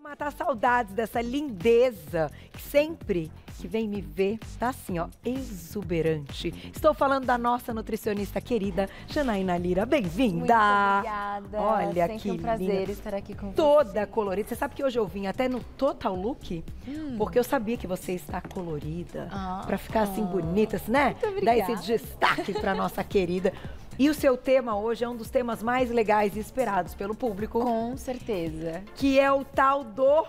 Matar saudades dessa lindeza que sempre que vem me ver tá assim, ó, exuberante. Estou falando da nossa nutricionista querida, Janaína Lira. Bem-vinda! Muito obrigada. Olha sempre que um prazer linda. estar aqui com você. Toda colorida. Você sabe que hoje eu vim até no Total Look? Porque eu sabia que você está colorida. Pra ficar assim bonita, assim, né? Muito Dar obrigada. esse destaque pra nossa querida. E o seu tema hoje é um dos temas mais legais e esperados pelo público. Com certeza. Que é o tal do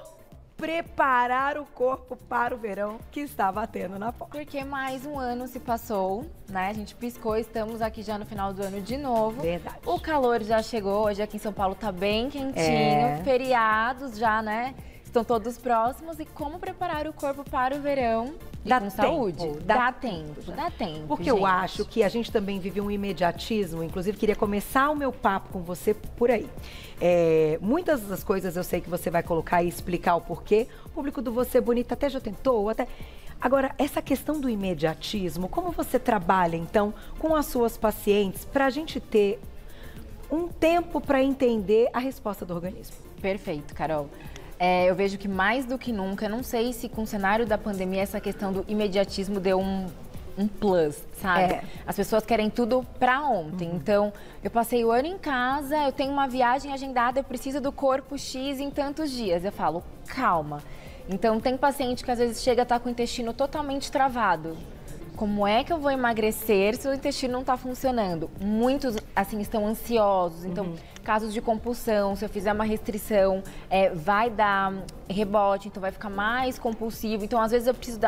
preparar o corpo para o verão que está batendo na porta. Porque mais um ano se passou, né? A gente piscou, estamos aqui já no final do ano de novo. Verdade. O calor já chegou, hoje aqui em São Paulo tá bem quentinho. Feriados já, né? Estão todos próximos. E como preparar o corpo para o verão e Dá com tempo, saúde? dá Dá tempo. Porque eu acho que a gente também vive um imediatismo. Inclusive, queria começar o meu papo com você por aí. Muitas das coisas eu sei que você vai colocar e explicar o porquê. O público do Você Bonita até já tentou, até... Agora, essa questão do imediatismo, como você trabalha, então, com as suas pacientes para a gente ter um tempo para entender a resposta do organismo? Perfeito, Carol. Eu vejo que mais do que nunca, não sei se com o cenário da pandemia essa questão do imediatismo deu um plus, sabe? As pessoas querem tudo pra ontem. Então, eu passei o ano em casa, eu tenho uma viagem agendada, eu preciso do corpo X em tantos dias. Eu falo, calma. Então, tem paciente que às vezes chega a estar com o intestino totalmente travado. Como é que eu vou emagrecer se o intestino não está funcionando? Muitos, assim, estão ansiosos. Então, casos de compulsão, se eu fizer uma restrição, vai dar rebote, então vai ficar mais compulsivo. Então, às vezes, eu preciso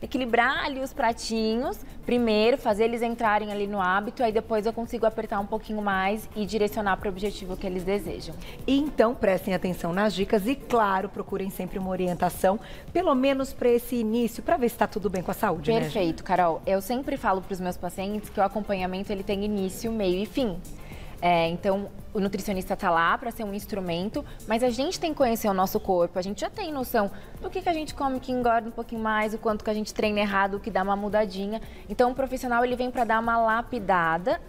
equilibrar ali os pratinhos, primeiro, fazer eles entrarem ali no hábito, aí depois eu consigo apertar um pouquinho mais e direcionar para o objetivo que eles desejam. Então, prestem atenção nas dicas e, claro, procurem sempre uma orientação, pelo menos para esse início, para ver se está tudo bem com a saúde, né? Perfeito, Carol. Eu sempre falo para os meus pacientes que o acompanhamento ele tem início, meio e fim. Então, o nutricionista está lá para ser um instrumento, mas a gente tem que conhecer o nosso corpo, a gente já tem noção do que a gente come que engorda um pouquinho mais, o quanto que a gente treina errado, o que dá uma mudadinha. Então, o profissional ele vem para dar uma lapidada,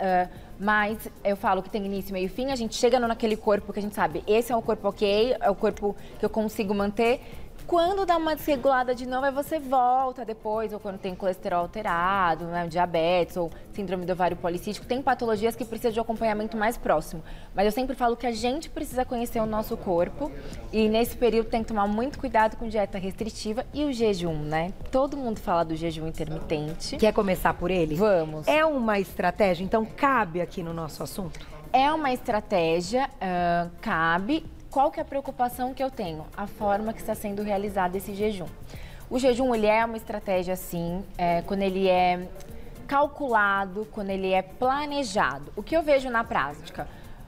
mas eu falo que tem início, meio e fim, a gente chega naquele corpo que a gente sabe, esse é o corpo ok, é o corpo que eu consigo manter. Quando dá uma desregulada de novo, aí você volta depois, ou quando tem colesterol alterado, né, diabetes, ou síndrome do ovário policístico, tem patologias que precisam de um acompanhamento mais próximo. Mas eu sempre falo que a gente precisa conhecer o nosso corpo e nesse período tem que tomar muito cuidado com dieta restritiva e o jejum, né? Todo mundo fala do jejum intermitente. Quer começar por ele? Vamos. É uma estratégia, então cabe aqui no nosso assunto? É uma estratégia, cabe. Qual que é a preocupação que eu tenho? A forma que está sendo realizado esse jejum. O jejum, ele é uma estratégia, sim, quando ele é calculado, quando ele é planejado. O que eu vejo na prática?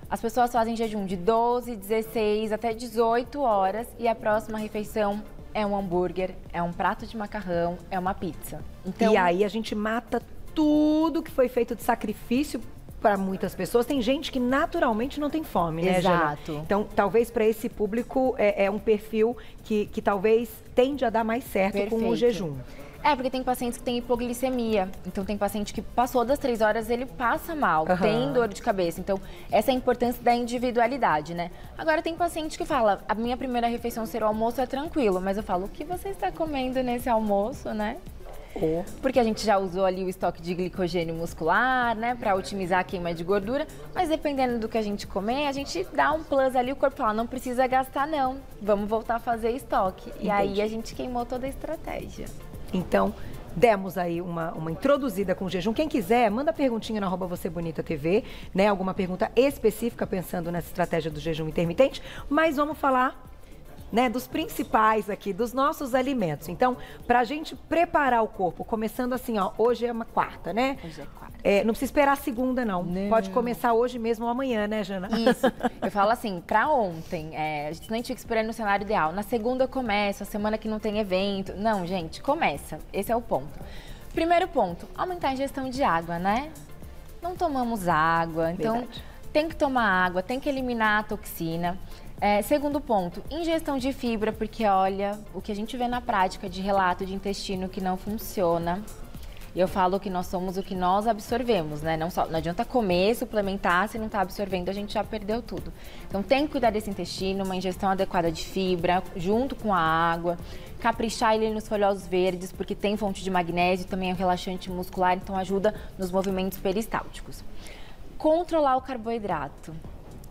As pessoas fazem jejum de 12, 16, até 18 horas e a próxima refeição é um hambúrguer, é um prato de macarrão, é uma pizza. Então, e aí a gente mata tudo que foi feito de sacrifício para muitas pessoas. Tem gente que naturalmente não tem fome, né, Jana? Exato. Então, talvez para esse público é um perfil que talvez tende a dar mais certo com o jejum. Porque tem pacientes que têm hipoglicemia. Então, tem paciente que passou das 3 horas, ele passa mal, tem dor de cabeça. Então, essa é a importância da individualidade, né? Agora, tem paciente que fala, a minha primeira refeição ser o almoço é tranquilo. Mas eu falo, o que você está comendo nesse almoço, né? Porque a gente já usou ali o estoque de glicogênio muscular, né, para otimizar a queima de gordura, mas dependendo do que a gente comer, a gente dá um plus ali, o corpo fala, não precisa gastar não, vamos voltar a fazer estoque. E aí a gente queimou toda a estratégia. Então, demos aí uma introduzida com o jejum. Quem quiser, manda perguntinha na @VocêBonitaTV, né, alguma pergunta específica pensando nessa estratégia do jejum intermitente, mas vamos falar, né, dos principais aqui, dos nossos alimentos. Então, pra gente preparar o corpo, começando assim, ó, hoje é uma quarta, né? Hoje é quarta. Não precisa esperar a segunda, não. Pode começar hoje mesmo ou amanhã, né, Jana? Isso. Eu falo assim, pra ontem, a gente nem tinha que esperar no cenário ideal. Na segunda eu começo, a semana que não tem evento. Não, gente, começa. Esse é o ponto. Primeiro ponto, aumentar a ingestão de água, né? Não tomamos água, então tem que tomar água, tem que eliminar a toxina. Segundo ponto, ingestão de fibra, porque olha, o que a gente vê na prática de relato de intestino que não funciona. E eu falo que nós somos o que nós absorvemos, né? Não adianta comer, suplementar, se não está absorvendo, a gente já perdeu tudo. Então tem que cuidar desse intestino, uma ingestão adequada de fibra, junto com a água. Caprichar ele nos folhosos verdes, porque tem fonte de magnésio, também é um relaxante muscular, então ajuda nos movimentos peristálticos. Controlar o carboidrato.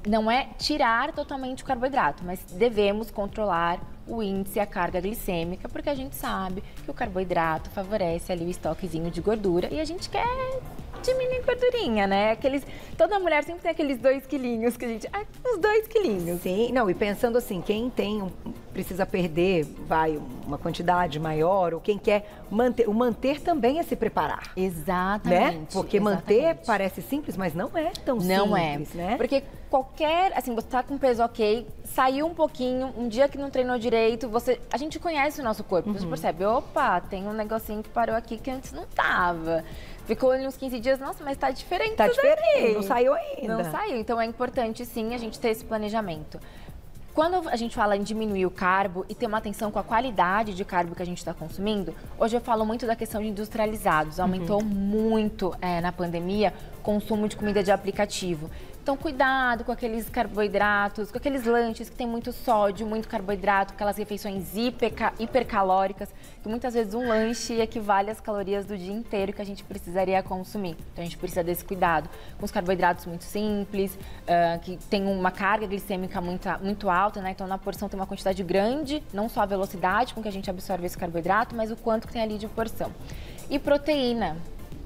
Não é tirar totalmente o carboidrato, mas devemos controlar o índice e a carga glicêmica, porque a gente sabe que o carboidrato favorece ali o estoquezinho de gordura e a gente quer diminuir gordurinha, né? Toda mulher sempre tem aqueles 2 quilinhos que a gente... os 2 quilinhos. Sim, não, e pensando assim, quem precisa perder, uma quantidade maior, ou quem quer manter, o manter também é se preparar. Exatamente. Né? Porque manter parece simples, mas não é tão simples, né? Porque assim, você tá com peso ok, saiu um pouquinho, um dia que não treinou direito, a gente conhece o nosso corpo, você percebe, opa, tem um negocinho que parou aqui que antes não tava. Ficou ali uns 15 dias, nossa, mas tá diferente. Tá diferente, daqui. Não saiu ainda. Não saiu, então é importante sim a gente ter esse planejamento. Quando a gente fala em diminuir o carbo e ter uma atenção com a qualidade de carbo que a gente está consumindo, hoje eu falo muito da questão de industrializados. Aumentou muito na pandemia o consumo de comida de aplicativo. Então, cuidado com aqueles carboidratos, com aqueles lanches que tem muito sódio, muito carboidrato, aquelas refeições hipercalóricas, que muitas vezes um lanche equivale às calorias do dia inteiro que a gente precisaria consumir. Então, a gente precisa desse cuidado com os carboidratos muito simples, que tem uma carga glicêmica muito alta, né? Então, na porção tem uma quantidade grande, não só a velocidade com que a gente absorve esse carboidrato, mas o quanto que tem ali de porção. E proteína.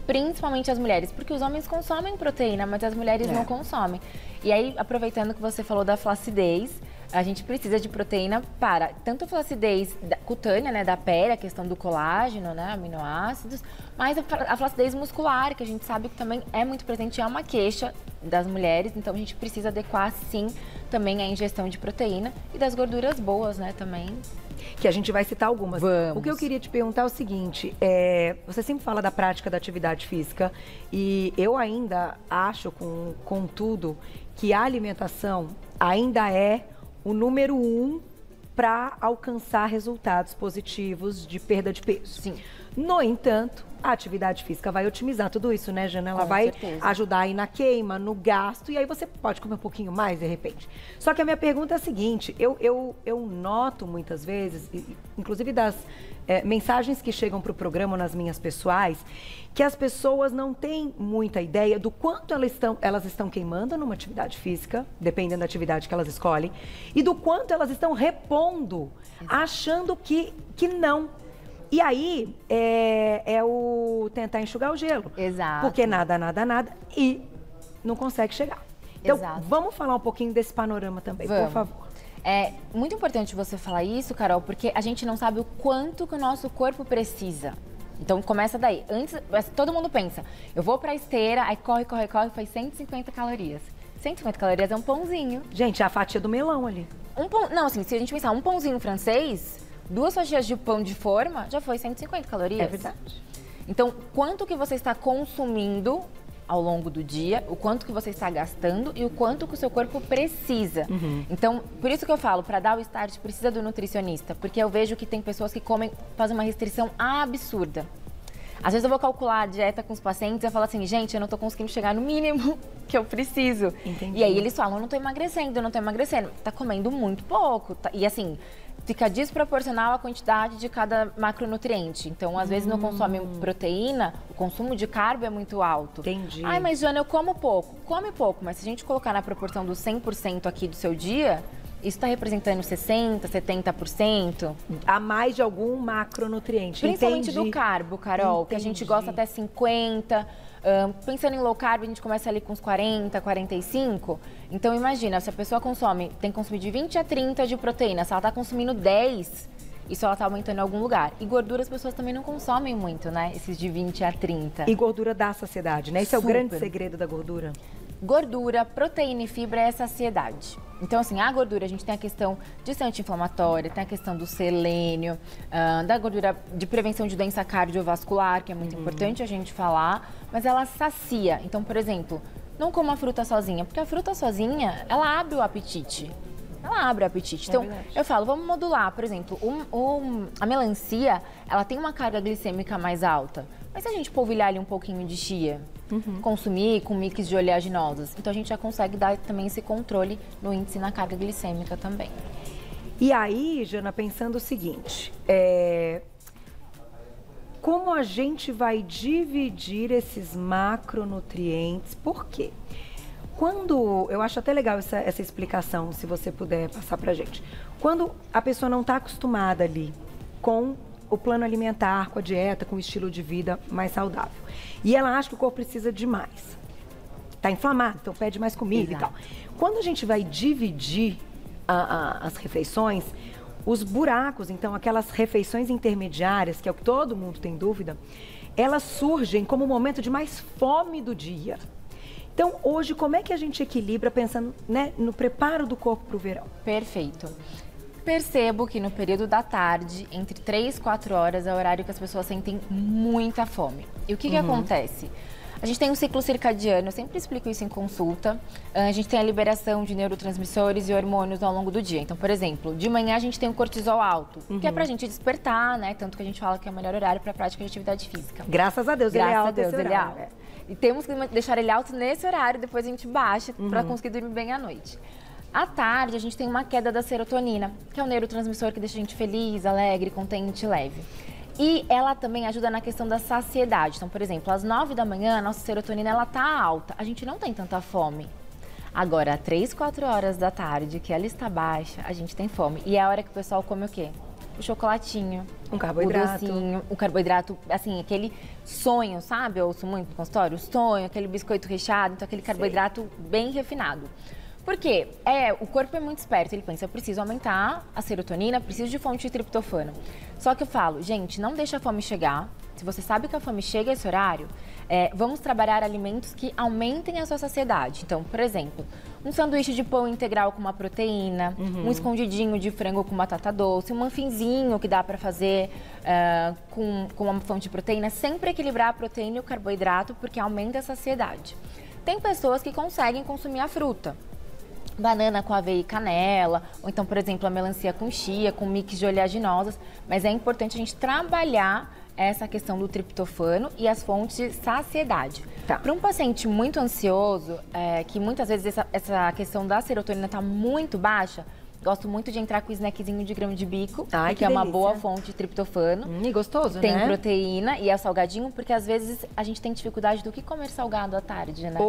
Principalmente as mulheres, porque os homens consomem proteína, mas as mulheres não consomem. E aí, aproveitando que você falou da flacidez, a gente precisa de proteína para tanto a flacidez cutânea, né, da pele, a questão do colágeno, né, aminoácidos, mas a flacidez muscular, que a gente sabe que também é muito presente, é uma queixa das mulheres, então a gente precisa adequar, sim, também a ingestão de proteína e das gorduras boas, né, também. Que a gente vai citar algumas. Vamos. O que eu queria te perguntar é o seguinte, você sempre fala da prática da atividade física e eu ainda acho, contudo, que a alimentação ainda é o número 1 para alcançar resultados positivos de perda de peso. Sim. No entanto, a atividade física vai otimizar tudo isso, né, Jana? Ela vai ajudar aí na queima, no gasto, e aí você pode comer um pouquinho mais, de repente. Só que a minha pergunta é a seguinte, eu noto muitas vezes, inclusive das mensagens que chegam para o programa nas minhas pessoais, que as pessoas não têm muita ideia do quanto elas estão queimando numa atividade física, dependendo da atividade que elas escolhem, e do quanto elas estão repondo, achando que não. E aí, é o tentar enxugar o gelo. Exato. Porque nada, e não consegue chegar. Então, vamos falar um pouquinho desse panorama também, por favor. É muito importante você falar isso, Carol, porque a gente não sabe o quanto que o nosso corpo precisa. Então, começa daí. Antes, todo mundo pensa, eu vou pra esteira, aí corre, faz 150 calorias. 150 calorias é um pãozinho. Gente, é a fatia do melão ali. Não, assim, se a gente pensar um pãozinho francês, 2 fatias de pão de forma, já foi 150 calorias. É verdade. Então, quanto que você está consumindo ao longo do dia, o quanto que você está gastando e o quanto que o seu corpo precisa. Então, por isso que eu falo, para dar o start, precisa do nutricionista, porque eu vejo que tem pessoas que fazem uma restrição absurda. Às vezes eu vou calcular a dieta com os pacientes e eu falo assim, gente, eu não tô conseguindo chegar no mínimo que eu preciso. Entendi. E aí eles falam, eu não tô emagrecendo. Tá comendo muito pouco. E assim, fica desproporcional a quantidade de cada macronutriente. Então, às vezes não consome proteína, o consumo de carbo é muito alto. Entendi. Ai, mas Jana, eu como pouco. Come pouco, mas se a gente colocar na proporção do 100% aqui do seu dia, isso está representando 60%, 70%. A mais de algum macronutriente. Principalmente do carbo, Carol, que a gente gosta até 50%. Pensando em low carb, a gente começa ali com uns 40, 45. Então, imagina, se a pessoa tem que consumir de 20 a 30 de proteína, se ela está consumindo 10, isso ela está aumentando em algum lugar. E gordura as pessoas também não consomem muito, né? Esses de 20 a 30. E gordura dá saciedade, né? Esse é o grande segredo da gordura. Gordura, proteína e fibra é saciedade. Então, assim, a gordura, a gente tem a questão de ser anti-inflamatória, tem a questão do selênio, da gordura de prevenção de doença cardiovascular, que é muito importante a gente falar, mas ela sacia. Então, por exemplo, não coma a fruta sozinha, porque a fruta sozinha, ela abre o apetite. Ela abre o apetite. Então, eu falo, vamos modular. Por exemplo, a melancia, ela tem uma carga glicêmica mais alta. Mas se a gente polvilhar ali um pouquinho de chia, consumir com mix de oleaginosas, então a gente já consegue dar também esse controle no índice e na carga glicêmica também. E aí, Jana, pensando o seguinte, como a gente vai dividir esses macronutrientes? Por quê? Eu acho até legal essa explicação, se você puder passar pra gente. Quando a pessoa não está acostumada ali com o plano alimentar, com a dieta, com o estilo de vida mais saudável, e ela acha que o corpo precisa de mais, tá inflamado, então pede mais comida. Exato. E tal. Quando a gente vai dividir as refeições, os buracos, então aquelas refeições intermediárias, que é o que todo mundo tem dúvida, elas surgem como o momento de mais fome do dia. Então, hoje, como é que a gente equilibra pensando, né, no preparo do corpo para o verão? Perfeito. Percebo que no período da tarde, entre 3 e 4 horas, é o horário que as pessoas sentem muita fome. E o que acontece? A gente tem um ciclo circadiano, eu sempre explico isso em consulta. A gente tem a liberação de neurotransmissores e hormônios ao longo do dia. Então, por exemplo, de manhã a gente tem o cortisol alto, que é pra gente despertar, né? Tanto que a gente fala que é o melhor horário para prática de atividade física. Graças a Deus, ele é alto esse horário. Ele é alto. E temos que deixar ele alto nesse horário, depois a gente baixa para conseguir dormir bem à noite. À tarde, a gente tem uma queda da serotonina, que é um neurotransmissor que deixa a gente feliz, alegre, contente, leve. E ela também ajuda na questão da saciedade. Então, por exemplo, às 9 da manhã, a nossa serotonina ela tá alta. A gente não tem tanta fome. Agora, às 3, 4 horas da tarde, que ela está baixa, a gente tem fome. E é a hora que o pessoal come o quê? O chocolatinho, um carboidrato. O docinho, o carboidrato, assim, aquele sonho, sabe? Eu ouço muito no consultório, o sonho, aquele biscoito recheado, então aquele carboidrato bem refinado. Por quê? O corpo é muito esperto, ele pensa, eu preciso aumentar a serotonina, preciso de fonte de triptofano. Só que eu falo, gente, não deixa a fome chegar. Se você sabe que a fome chega a esse horário, vamos trabalhar alimentos que aumentem a sua saciedade. Então, por exemplo, um sanduíche de pão integral com uma proteína, um escondidinho de frango com batata doce, um muffinzinho que dá para fazer com uma fonte de proteína. Sempre equilibrar a proteína e o carboidrato, porque aumenta a saciedade. Tem pessoas que conseguem consumir a fruta. Banana com aveia e canela, ou então, por exemplo, a melancia com chia, com mix de oleaginosas. Mas é importante a gente trabalhar essa questão do triptofano e as fontes de saciedade. Tá. Para um paciente muito ansioso, que muitas vezes essa questão da serotonina está muito baixa, gosto muito de entrar com o snackzinho de grão de bico, que é uma boa fonte de triptofano. E gostoso, tem né? Tem proteína e é salgadinho, porque às vezes a gente tem dificuldade do que comer salgado à tarde, né?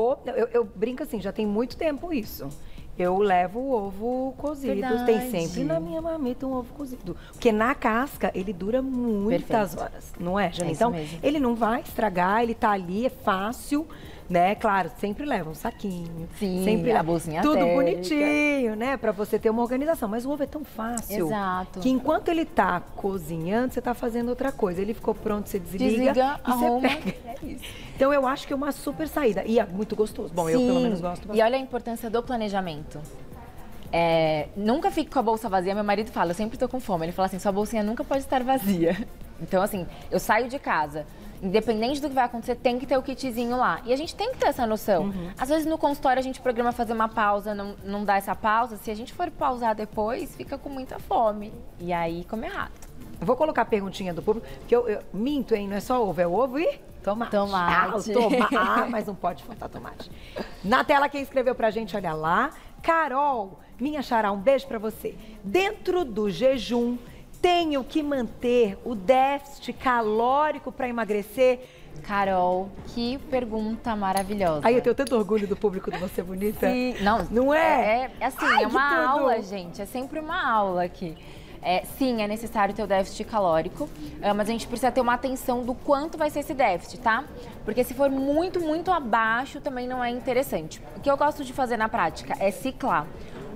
Eu brinco assim, já tem muito tempo isso. Eu levo o ovo cozido. Verdade. Tem sempre na minha marmita um ovo cozido. Porque na casca ele dura muitas horas, não é, Jana? Então, ele não vai estragar, ele tá ali, é fácil, né? Claro, sempre leva um saquinho. Sim, sempre a bolsinha tudo térmica. Bonitinho, né? Pra você ter uma organização. Mas o ovo é tão fácil. Exato. Que enquanto ele tá cozinhando, você tá fazendo outra coisa. Ele ficou pronto, você desliga e arruma. Você pega. É isso. Então, eu acho que é uma super saída. E é muito gostoso. Bom, Sim. eu pelo menos gosto bastante. E olha a importância do planejamento. Nunca fique com a bolsa vazia. Meu marido fala, eu sempre tô com fome. Ele fala assim, sua bolsinha nunca pode estar vazia. Então, assim, eu saio de casa, independente do que vai acontecer, tem que ter o kitzinho lá. E a gente tem que ter essa noção. Às vezes no consultório a gente programa fazer uma pausa, não dá essa pausa. Se a gente for pausar depois, fica com muita fome. E aí come errado. Eu vou colocar a perguntinha do público, que eu minto, hein? Não é só ovo, é ovo e tomate. Tomate. Mas não pode faltar tomate. Na tela, quem escreveu pra gente, olha lá. Carol, minha xará, um beijo pra você. Dentro do jejum, tenho que manter o déficit calórico pra emagrecer? Carol, que pergunta maravilhosa. Aí eu tenho tanto orgulho do público do Você Bonita. Sim, não é? É uma aula, gente. É sempre uma aula aqui. Sim, é necessário ter o déficit calórico, mas a gente precisa ter uma atenção do quanto vai ser esse déficit, tá? Porque se for muito, muito abaixo, também não é interessante. O que eu gosto de fazer na prática é ciclar.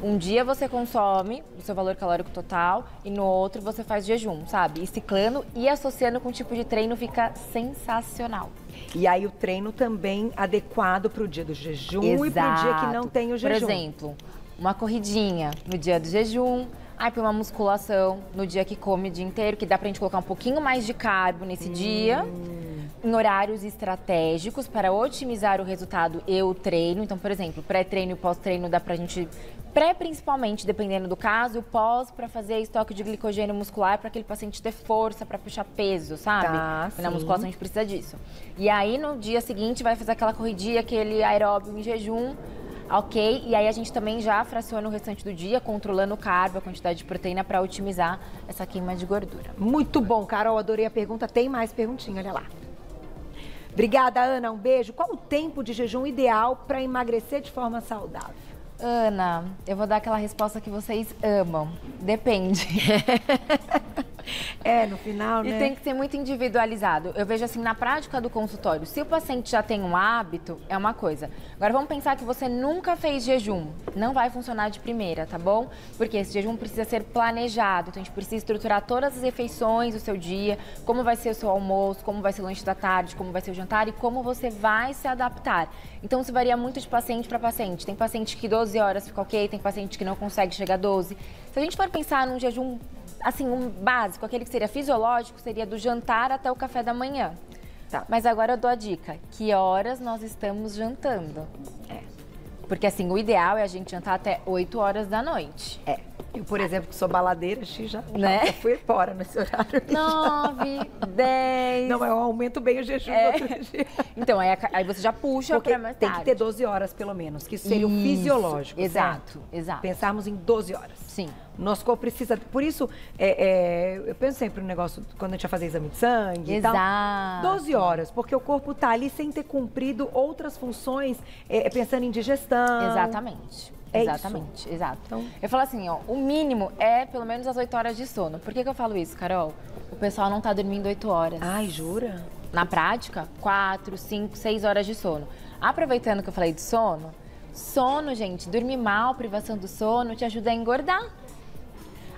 Um dia você consome o seu valor calórico total e no outro você faz jejum, sabe? E ciclando e associando com o tipo de treino fica sensacional. E aí o treino também adequado para o dia do jejum. Exato. E para o dia que não tem o jejum. Por exemplo, uma corridinha no dia do jejum. Aí para uma musculação no dia que come o dia inteiro, que dá pra gente colocar um pouquinho mais de carbo nesse dia. em horários estratégicos para otimizar o resultado e o treino. Então, por exemplo, pré-treino e pós-treino dá pra gente, principalmente, dependendo do caso, pós para fazer estoque de glicogênio muscular para aquele paciente ter força para puxar peso, sabe? Tá, na musculação a gente precisa disso. E aí no dia seguinte vai fazer aquela corridinha, aquele aeróbio em jejum, ok? E aí a gente também já fraciona o restante do dia, controlando o carbo, a quantidade de proteína para otimizar essa queima de gordura. Muito bom, Carol, adorei a pergunta. Tem mais perguntinha, olha lá. Obrigada, Ana, um beijo. Qual o tempo de jejum ideal para emagrecer de forma saudável? Ana, eu vou dar aquela resposta que vocês amam. Depende. No final, né? E tem que ser muito individualizado. Eu vejo assim, na prática do consultório, se o paciente já tem um hábito, é uma coisa. Agora, vamos pensar que você nunca fez jejum. Não vai funcionar de primeira, tá bom? Porque esse jejum precisa ser planejado. Então, a gente precisa estruturar todas as refeições do seu dia, como vai ser o seu almoço, como vai ser o lanche da tarde, como vai ser o jantar e como você vai se adaptar. Então, isso varia muito de paciente para paciente. Tem paciente que 12 horas fica ok, tem paciente que não consegue chegar a 12. Se a gente for pensar num jejum assim, um básico, aquele que seria fisiológico, seria do jantar até o café da manhã. Tá. Mas agora eu dou a dica, que horas nós estamos jantando? Porque assim, o ideal é a gente jantar até 8 horas da noite. Eu, por exemplo, que sou baladeira, já fui embora nesse horário. 9, 10... Não, eu aumento bem o jejum no outro dia. Então, aí você já puxa para mais tarde. Tem que ter 12 horas, pelo menos, que isso seria o fisiológico. Exato, exato. Pensarmos em 12 horas. Sim. Nosso corpo precisa... Por isso, eu penso sempre no negócio, quando a gente vai fazer exame de sangue e tal. 12 horas, porque o corpo tá ali sem ter cumprido outras funções, pensando em digestão. Exatamente. Exatamente, isso. Exato. Então, eu falo assim, ó, o mínimo é pelo menos as 8 horas de sono. Por que eu falo isso, Carol? O pessoal não tá dormindo 8 horas. Ai, jura? Na prática, 4, 5, 6 horas de sono. Aproveitando que eu falei de sono, gente, dormir mal, privação do sono, te ajuda a engordar.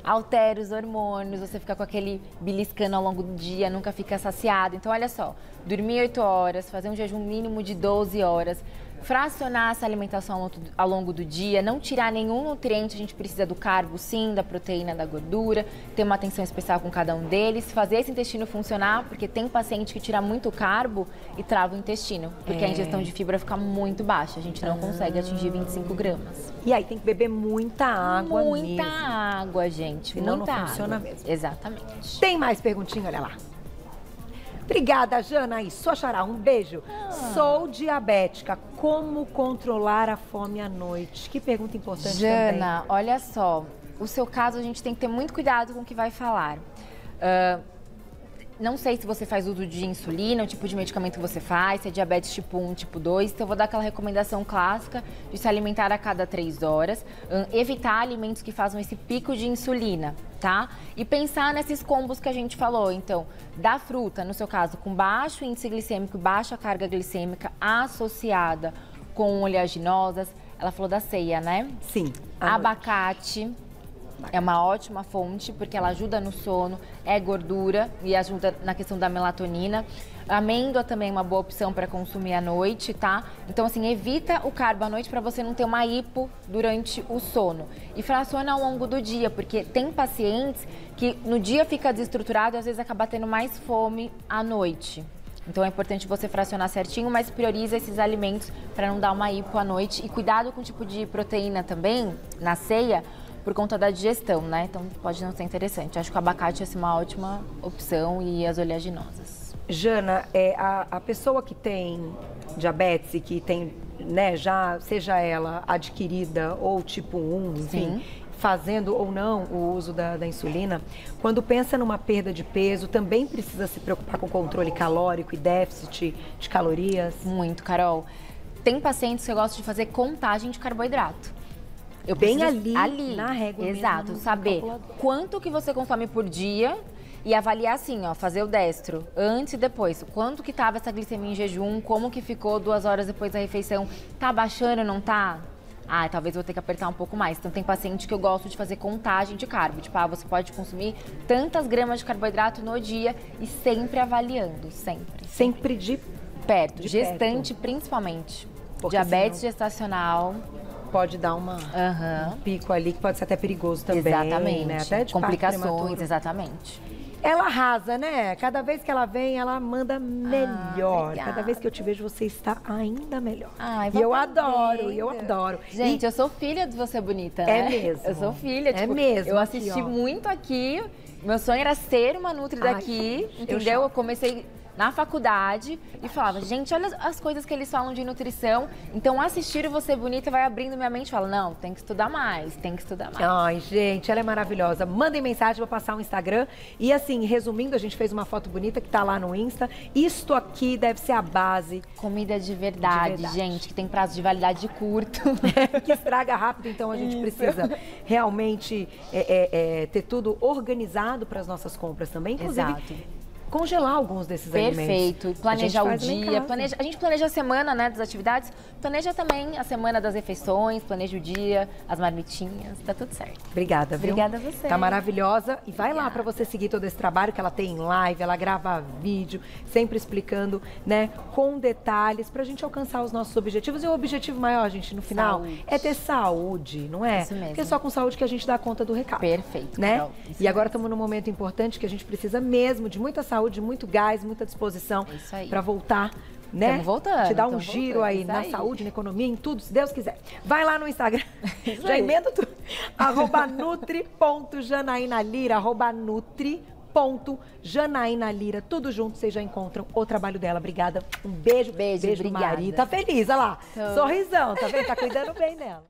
Altera os hormônios, você fica com aquele beliscando ao longo do dia, nunca fica saciado. Então, olha só, dormir 8 horas, fazer um jejum mínimo de 12 horas, fracionar essa alimentação ao longo do dia, não tirar nenhum nutriente, a gente precisa do carbo sim, da proteína, da gordura, ter uma atenção especial com cada um deles, fazer esse intestino funcionar, porque tem paciente que tira muito carbo e trava o intestino, porque a ingestão de fibra fica muito baixa, a gente não consegue atingir 25 gramas. E aí tem que beber muita água mesmo. Muita água, gente, senão muita não funciona água. mesmo. Exatamente. Tem mais perguntinha, olha lá. Obrigada, Jana. E sua xará, um beijo. Sou diabética. Como controlar a fome à noite? Que pergunta importante também. Jana, olha só. O seu caso, a gente tem que ter muito cuidado com o que vai falar. Não sei se você faz uso de insulina, o tipo de medicamento que você faz, se é diabetes tipo 1, tipo 2. Então, eu vou dar aquela recomendação clássica de se alimentar a cada 3 horas. Evitar alimentos que façam esse pico de insulina, tá? E pensar nesses combos que a gente falou. Então, da fruta, no seu caso, com baixo índice glicêmico, baixa carga glicêmica, associada com oleaginosas. Ela falou da ceia, né? Sim. Abacate. É uma ótima fonte, porque ela ajuda no sono, é gordura e ajuda na questão da melatonina. A amêndoa também é uma boa opção para consumir à noite, tá? Então, assim, evita o carbo à noite para você não ter uma hipo durante o sono. E fraciona ao longo do dia, porque tem pacientes que no dia fica desestruturado e às vezes acaba tendo mais fome à noite. Então, é importante você fracionar certinho, mas prioriza esses alimentos para não dar uma hipo à noite. E cuidado com o tipo de proteína também, na ceia, por conta da digestão, né? Então pode não ser interessante. Acho que o abacate é assim, uma ótima opção e as oleaginosas. Jana, a pessoa que tem diabetes e que tem, né, já seja ela adquirida ou tipo 1, enfim, fazendo ou não o uso da insulina, quando pensa numa perda de peso, também precisa se preocupar com controle calórico e déficit de calorias? Muito, Carol. Tem pacientes que gostam de fazer contagem de carboidrato. Bem ali, na régua. Exato, saber quanto que você consome por dia e avaliar assim, ó, fazer o destro, antes e depois. Quanto que tava essa glicemia em jejum, como que ficou 2 horas depois da refeição, tá baixando ou não tá? Ah, talvez eu vou ter que apertar um pouco mais. Então tem paciente que eu gosto de fazer contagem de carbo, tipo, você pode consumir tantas gramas de carboidrato no dia e sempre avaliando, sempre. Sempre de perto, gestante principalmente. Porque diabetes gestacional... Pode dar um pico ali, que pode ser até perigoso também. Exatamente. Né? Até de complicações, exatamente. Ela arrasa, né? Cada vez que ela vem, ela manda melhor. Cada vez que eu te vejo, você está ainda melhor. Ai, e eu adoro, eu adoro. Gente, eu sou filha de Você Bonita, né? É mesmo. Eu sou filha, tipo, mesmo. Eu assisti muito aqui. Meu sonho era ser uma nutri daqui, entendeu? Eu comecei na faculdade e falava, gente, olha as coisas que eles falam de nutrição. Então, assistir o Você Bonita vai abrindo minha mente e fala, não, tem que estudar mais, tem que estudar mais. Ai, gente, ela é maravilhosa. Mandem mensagem, vou passar o Instagram. E assim, resumindo, a gente fez uma foto bonita que tá lá no Insta. Isto aqui deve ser a base. Comida de verdade, gente, que tem prazo de validade curto. Que estraga rápido, então a gente precisa realmente ter tudo organizado para as nossas compras também. Inclusive, Exato. Congelar alguns desses alimentos. Perfeito. Planejar o dia, a gente planeja a semana, né, das atividades, planeja também a semana das refeições, planeja o dia, as marmitinhas, tá tudo certo. Obrigada, viu? Obrigada a você. Tá maravilhosa. E vai lá para você seguir todo esse trabalho que ela tem em live, ela grava vídeo, sempre explicando, né, com detalhes, pra gente alcançar os nossos objetivos. E o objetivo maior, gente, no final, é ter saúde, não é? Isso mesmo. Porque é só com saúde que a gente dá conta do recado. Perfeito. Né? E agora estamos num momento importante que a gente precisa mesmo de muita saúde, muito gás, muita disposição para voltar, né? Estamos voltando. Te dar um giro aí na saúde, na economia, em tudo, se Deus quiser. Vai lá no Instagram, já emenda tudo, @nutri.janaínalira, @nutri.janaínalira, tudo junto, vocês já encontram o trabalho dela. Obrigada, um beijo, beijo obrigada. Maria. Tá feliz, olha lá, sorrisão, tá vendo? Tá cuidando bem dela.